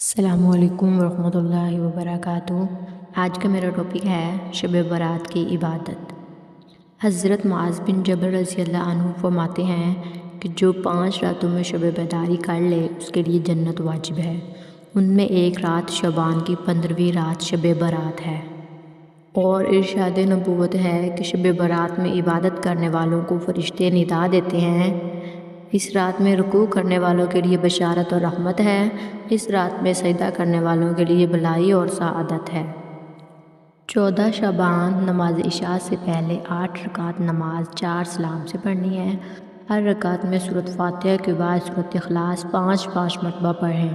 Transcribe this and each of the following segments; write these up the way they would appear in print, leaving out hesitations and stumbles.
السلام علیکم ورحمۃ اللہ وبرکاتہ۔ آج کا میرا ٹاپک ہے شب برات کی عبادت۔ حضرت معاذ بن جبل رضی اللہ عنہ فرماتے ہیں کہ جو 5 راتوں میں شب بیداری کر لے اس کے لیے جنت واجب ہے۔ ان میں ایک رات شعبان کی 15ویں رات شب برات ہے، اور ارشاد نبوت ہے کہ شب برات میں عبادت کرنے والوں کو فرشتے ندا دیتے ہیں۔ اس رات میں رکوع کرنے والوں کے لیے بشارت اور رحمت ہے۔ اس رات میں سجدہ کرنے والوں کے لیے بھلائی اور سعادت ہے۔ 14 شعبان نماز عشاء سے پہلے 8 رکعت نماز 4 سلام سے پڑھنی ہے۔ ہر رکعت میں سورۃ فاتحہ کے بعد سورۃ اخلاص 5 مرتبہ پڑھیں۔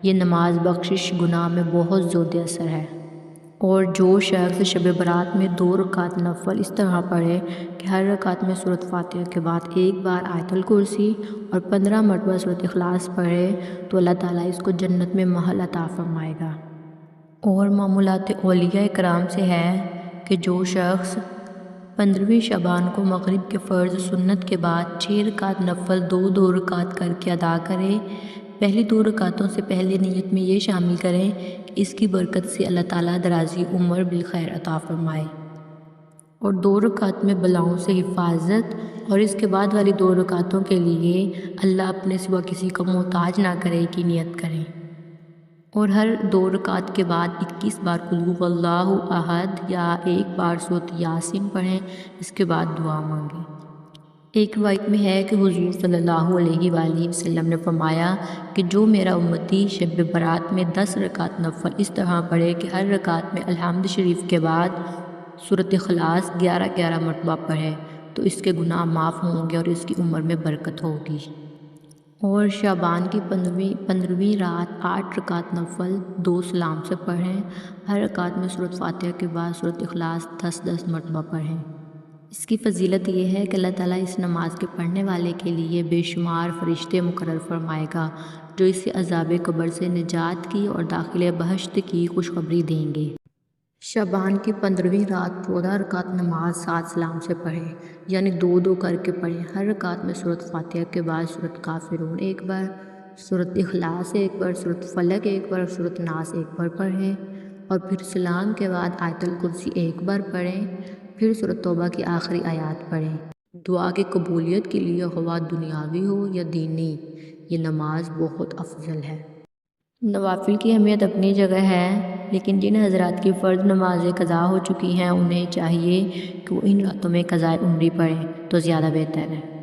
یہ نماز بخشش گناہ میں بہت زود اثر ہے۔ اور جو شخص شب برات میں 2 رکعت نفل اس طرح پڑھے کہ ہر رکعت میں سورۃ فاتحہ کے بعد ایک بار آیت الکرسی اور 15 مرتبہ سورۃ اخلاص پڑھے تو اللہ تعالیٰ اس کو جنت میں محل عطا فرمائے گا۔ اور معمولات اولیاء کرام سے ہے کہ جو شخص 15ویں شعبان کو مغرب کے فرض سنت کے بعد 6 رکعت نفل 2 رکعت کر کے ادا کرے، پہلی 2 رکعتوں سے پہلے نیت میں یہ شامل کریں کہ اس کی برکت سے اللہ تعالیٰ درازی عمر بالخیر عطا فرمائے، اور 2 رکعت میں بلاؤں سے حفاظت، اور اس کے بعد والی 2 رکعتوں کے لیے اللہ اپنے سوا کسی کو محتاج نہ کرے کی نیت کریں، اور ہر 2 رکعت کے بعد 21 بار قل ھو اللہ احد یا 1 بار سورۃ یاسین پڑھیں، اس کے بعد دعا مانگیں۔ ایک روایت میں ہے کہ حضور صلی اللہ علیہ وآلہ وسلم نے فرمایا کہ جو میرا امتی شب برات میں 10 رکعت نفل اس طرح پڑھے کہ ہر رکعت میں الحمد شریف کے بعد سورۃ اخلاص 11 مرتبہ پڑھے تو اس کے گناہ معاف ہوں گے اور اس کی عمر میں برکت ہوگی۔ اور شعبان کی 15ویں رات 8 رکعت نفل 2 سلام سے پڑھیں۔ ہر رکعت میں سورۃ فاتحہ کے بعد سورۃ اخلاص 10 مرتبہ پڑھیں۔ اس کی فضیلت یہ ہے کہ اللہ تعالیٰ اس نماز کے پڑھنے والے کے لیے بے شمار فرشتے مقرر فرمائے گا جو اسے عذاب قبر سے نجات کی اور داخل بہشت کی خوشخبری دیں گے۔ شعبان کی 15ویں رات 14 رکعت نماز 7 سلام سے پڑھیں، یعنی 2 کر کے پڑھیں۔ ہر رکعت میں سورۃ فاتحہ کے بعد سورۃ کافرون 1 بار، سورۃ اخلاص 1 بار، سورۃ فلق 1 بار، سورۃ ناس 1 بار پڑھیں، اور پھر سلام کے بعد آیت الکرسی 1 بار پڑھیں، پھر سورۃ توبہ کی آخری آیات پڑھیں۔ دعا کی قبولیت کے لیے خواہ دنیاوی ہو یا دینی، یہ نماز بہت افضل ہے۔ نوافل کی اہمیت اپنی جگہ ہے، لیکن جن حضرات کی فرض نمازیں قضا ہو چکی ہیں انہیں چاہیے کہ وہ ان راتوں میں قضائے عمری پڑھیں تو زیادہ بہتر ہے۔